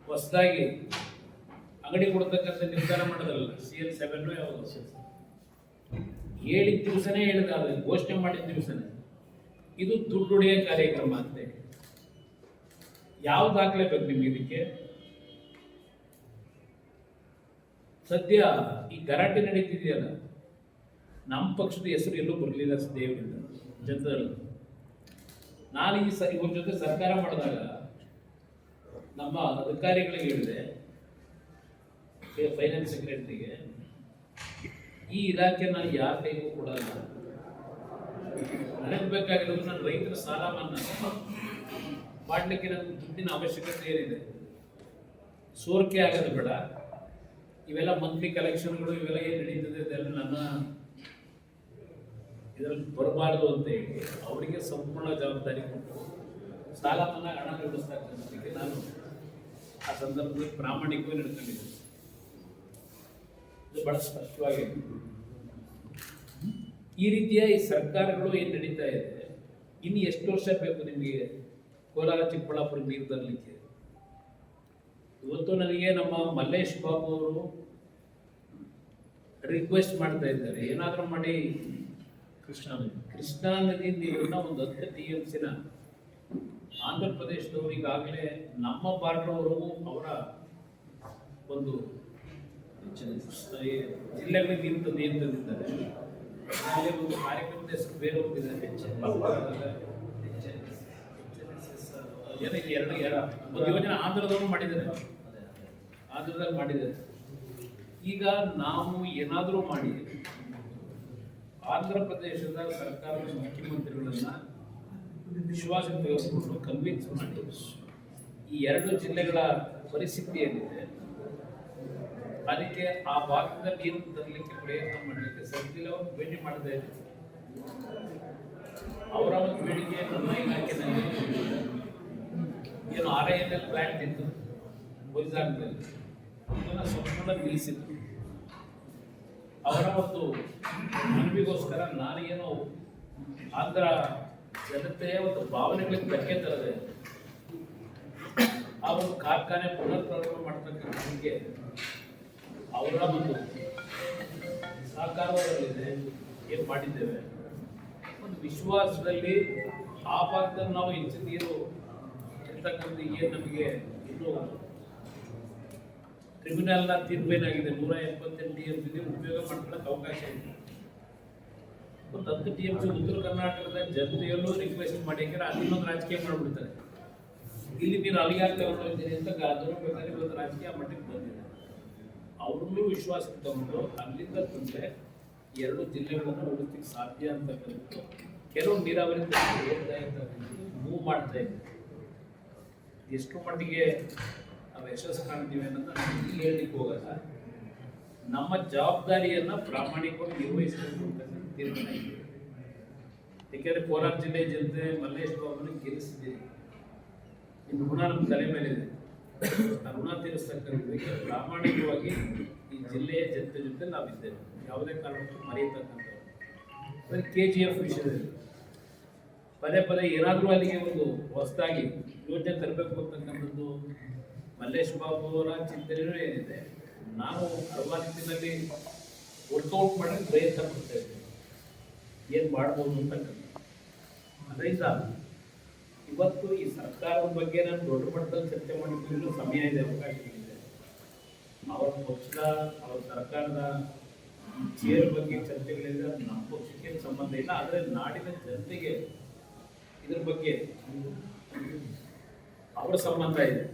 ಹೊಸದಾಗಿ ಅಂಗಡಿ ಕೊಡ್ತಕ್ಕಂಥ ನಿರ್ಧಾರ ಮಾಡೋದಲ್ಲ. CN7 ಯಾವುದು ಹೇಳಿದ ದಿವಸನೇ ಹೇಳಿದ, ಘೋಷಣೆ ಮಾಡಿದ ದಿವಸನೇ ಇದು ದುಡ್ಡು ಹೊಡೆಯ ಕಾರ್ಯಕ್ರಮ ಅಂತೆ. ಯಾವ ದಾಖಲೆ ಬೇಕು ನಿಮ್ಗೆ ಇದಕ್ಕೆ? ಸದ್ಯ ಈ ಗಲಾಟೆ ನಡೀತಿದೆಯಲ್ಲ, ನಮ್ಮ ಪಕ್ಷದ ಹೆಸರು ಎಲ್ಲೂ ಬರಲಿಲ್ಲ ದೇವರಿಂದ ಜನತೆಗಳು. ನಾನು ಇವ್ರ ಜೊತೆ ಸರ್ಕಾರ ಮಾಡಿದಾಗ ನಮ್ಮ ಅಧಿಕಾರಿಗಳಿಗೆ ಹೇಳಿದೆ, ಫೈನಾನ್ಸ್ ಸೆಕ್ರೆಟರಿಗೆ, ಈ ಇಲಾಖೆ ನಾನು ಯಾರ ಕೈಗೂ ಕೊಡಲ್ಲ. ನನಗೆ ಬೇಕಾಗಿರೋದು ನನ್ನ ರೈತರ ಸಾಲ ಮನ್ನಾ ಮಾಡಲಿಕ್ಕೆ ನನ್ನ ದುಡ್ಡಿನ ಅವಶ್ಯಕತೆ ಏನಿದೆ. ಸೋರಿಕೆ ಆಗೋದು ಬೇಡ. ಇವೆಲ್ಲ ಮಂತ್ಲಿ ಕಲೆಕ್ಷನ್ಗಳು ಇವೆಲ್ಲ ಏನು ನಡೀತದೆ ಅದೆಲ್ಲ ನನ್ನ ಇದರಲ್ಲಿ ಬರಬಾರ್ದು ಅಂತ ಹೇಳಿ ಅವರಿಗೆ ಸಂಪೂರ್ಣ ಜವಾಬ್ದಾರಿ ಕೊಟ್ಟು ಸಾಲ ಮನ್ನಾ ಹಣ ನೀಡಿಸ್ತಕ್ಕಂಥದ್ದಕ್ಕೆ ನಾನು ಆ ಸಂದರ್ಭದಲ್ಲಿ ಪ್ರಾಮಾಣಿಕವಾಗಿ ನಡ್ಕೊಂಡಿದ್ದೆ. ಇದು ಬಹಳ ಸ್ಪಷ್ಟವಾಗಿ ಈ ರೀತಿಯ ಈ ಸರ್ಕಾರಗಳು ಏನು ನಡೀತಾ ಇದೆ, ಇನ್ನು ಎಷ್ಟು ವರ್ಷ ಬೇಕು ನಿಮಗೆ ಕೋಲಾರ ಚಿಕ್ಕಬಳ್ಳಾಪುರ ನೀರು ತರಲಿಕ್ಕೆ? ಇವತ್ತು ನನಗೆ ನಮ್ಮ ಮಲ್ಲೇಶ್ ಬಾಬು ಅವರು ರಿಕ್ವೆಸ್ಟ್ ಮಾಡ್ತಾ ಇದ್ದಾರೆ, ಏನಾದರೂ ಮಾಡಿ ಕೃಷ್ಣಾ ನದಿ ನೀರನ್ನ ಒಂದು 10 TMC ಆಂಧ್ರ ಪ್ರದೇಶದವರು ಈಗಾಗಲೇ ನಮ್ಮ ಬಾರ್ಡ್ರವರೆಗೂ ಅವರ ಒಂದು ಜಿಲ್ಲೆಗಳಿಗೆ ನೀರು ತಂದಿದ್ದಾರೆ. ಅಲ್ಲಿ ಒಂದು ಕಾರ್ಯಕ್ರಮದ ಹೆಸರು ಬೇರೆ ಹೋಗಿದ್ದಾರೆ. ಒಂದು ಯೋಜನೆ ಆಂಧ್ರದವರು ಮಾಡಿದ್ದಾರೆ, ಆಂಧ್ರದಲ್ಲಿ ಮಾಡಿದ್ದಾರೆ. ಈಗ ನಾವು ಏನಾದರೂ ಮಾಡಿ ಆಂಧ್ರ ಪ್ರದೇಶದ ಸರ್ಕಾರದ ಮುಖ್ಯಮಂತ್ರಿಗಳನ್ನ ವಿಶ್ವಾಸ ತೆಗೆದುಕೊಂಡು ಕನ್ವಿನ್ಸ್ ಮಾಡಿ ಈ 2 ಜಿಲ್ಲೆಗಳ ಪರಿಸ್ಥಿತಿ ಏನಿದೆ ಅದಕ್ಕೆ ಆ ಭಾಗದ ನೀರು ತರಲಿಕ್ಕೆ ಪ್ರಯತ್ನ ಮಾಡಲಿಕ್ಕೆ ಸದ್ಯದಲ್ಲಿ ಅವರು ಭೇಟಿ ಮಾಡ್ತಾ ಇದ್ದಾರೆ. ಅವರ ಒಂದು ಬೇಡಿಕೆ ನಮ್ಮ ಇಲಾಖೆಯಲ್ಲಿ ಏನು RINL ಪ್ಲಾಂಟ್ ಇತ್ತು ವೈಜಾಗ್ನಲ್ಲಿ, ಅದನ್ನು ಸಂಪೂರ್ಣ ನಿಲ್ಲಿಸಿದ್ರು. ಅವರ ಒಂದು ಮನವಿಗೋಸ್ಕರ ನಾನೇನೋ ಆಂಧ್ರ ಜನತೆಯ ಒಂದು ಭಾವನೆಗಳಿಗೆ ಧಕ್ಕೆ ತರದೆ ಆ ಒಂದು ಕಾರ್ಖಾನೆ ಪುನರ್ ಪ್ರಾರಂಭ ಮಾಡ್ತಕ್ಕಂಥದ್ದಕ್ಕೆ ಅವರ ಒಂದು ಸಹಕಾರದಲ್ಲಿದೆ ಏನು ಮಾಡಿದ್ದೇವೆ. ಒಂದು ವಿಶ್ವಾಸದಲ್ಲಿ ಆ ಭಾಗದಲ್ಲಿ ನಾವು ಹೆಚ್ಚು ನೀರು ಇರ್ತಕ್ಕಂಥ ಏನು ನಮಗೆ ಇನ್ನೂ ಟ್ರಿಬ್ಯುನಲ್ನ ತೀರ್ಪೇನಾಗಿದೆ 178 TMC ಉಪಯೋಗ ಮಾಡ್ಕೊಳ್ಳೋಕೆ ಅವಕಾಶ ಇದೆ. ಒಂದು 10 TMC ಉತ್ತರ ಕರ್ನಾಟಕದ ಜನತೆಯಲ್ಲೂ ರಿಕ್ವೆಸ್ಟ್ ಮಾಡಿದ್ರೆ ಅಲ್ಲಿನೊಂದು ರಾಜಕೀಯ ಮಾಡಿಬಿಡ್ತಾರೆ. ಇಲ್ಲಿ ನೀರು ಅಲ್ಲಿಗೆ ತಗೊಂಡು ಹೋಗ್ತೀನಿ ಅಂತ ಅದನ್ನು ಬೇಕಾದ್ರೆ ಇವತ್ತು ರಾಜಕೀಯ ಮಟ್ಟಕ್ಕೆ ಬಂದಿದೆ. ಅವ್ರನ್ನೂ ವಿಶ್ವಾಸಕ್ಕೆ ತಗೊಂಡು ಅಲ್ಲಿಂದ ತಂದರೆ 2 ಜಿಲ್ಲೆಗಳನ್ನು ಉಳಿಸ್ಲಿಕ್ಕೆ ಸಾಧ್ಯ ಅಂತಕ್ಕಂಥದ್ದು ಕೆಲವು ನೀರಾವರಿ ಮೂವ್ ಮಾಡ್ತಾ ಇದೆ. ಎಷ್ಟು ಮಟ್ಟಿಗೆ ನಾವು ಯಶಸ್ಸು ಕಾಣ್ತೀವಿ ಅನ್ನೋದು ನಾನು ಇಲ್ಲಿ ಹೇಳಲಿಕ್ಕೆ ಹೋಗಲ್ಲ. ನಮ್ಮ ಜವಾಬ್ದಾರಿಯನ್ನು ಪ್ರಾಮಾಣಿಕವಾಗಿ ನಿರ್ವಹಿಸಬೇಕು ಅಂತ ತೀರ್ಮಾನ ಇದೆ. ಏಕೆಂದರೆ ಕೋಲಾರ ಜಿಲ್ಲೆ ಜನತೆ ಮಲ್ಲೇಶ್ ಬಾಬುನ ಗೆಲ್ಲಿಸಿದ್ದೀರಿ, ನಿಮ್ಮ ಋಣ ನಮ್ಮ ತಲೆ ಮೇಲಿದೆ. ಆ ಋಣ ತೀರಿಸ್ತಕ್ಕಂಥದ್ದಕ್ಕೆ ಪ್ರಾಮಾಣಿಕವಾಗಿ ಈ ಜಿಲ್ಲೆಯ ಜನತೆ ಜೊತೆ ನಾವಿದ್ದೇವೆ, ಯಾವುದೇ ಕಾರಣಕ್ಕೂ ಮರೆಯತಕ್ಕಂಥದ್ದು. KGF ವಿಷಯದಲ್ಲಿ ಪದೇ ಏನಾದರೂ ಅಲ್ಲಿಗೆ ಒಂದು ಹೊಸದಾಗಿ ಯೋಜನೆ ತರಬೇಕು ಅಂತಕ್ಕಂಥದ್ದು ಮಲ್ಲೇಶ್ ಬಾಬು ಅವರ ಚಿಂತನೆಯೂ ಏನಿದೆ. ನಾವು ಹಲವಾರು ರೀತಿಯಲ್ಲಿ ವರ್ಕೌಟ್ ಮಾಡೋಕ್ಕೆ ಪ್ರಯತ್ನ ಪಡ್ತಾ ಇದ್ದೇವೆ, ಏನು ಮಾಡ್ಬೋದು ಅಂತಕ್ಕಂಥ. ಅದರಿಂದ ಇವತ್ತು ಈ ಸರ್ಕಾರದ ಬಗ್ಗೆ ನಾನು ದೊಡ್ಡ ಮಟ್ಟದಲ್ಲಿ ಚರ್ಚೆ ಮಾಡಿದ್ದು ಸಮಯ ಇದೆ, ಅವಕಾಶ ಇದೆ. ಅವರ ಪಕ್ಷದ ಅವರ ಸರ್ಕಾರದ ಚೇರ್ ಬಗ್ಗೆ ಚರ್ಚೆಗಳಿದೆ, ಅದು ನಮ್ಮ ಪಕ್ಷಕ್ಕೆ ಸಂಬಂಧ ಇಲ್ಲ. ಆದರೆ ನಾಡಿನ ಜನತೆಗೆ ಇದ್ರ ಬಗ್ಗೆ ಅವರ ಸಂಬಂಧ ಇದೆ.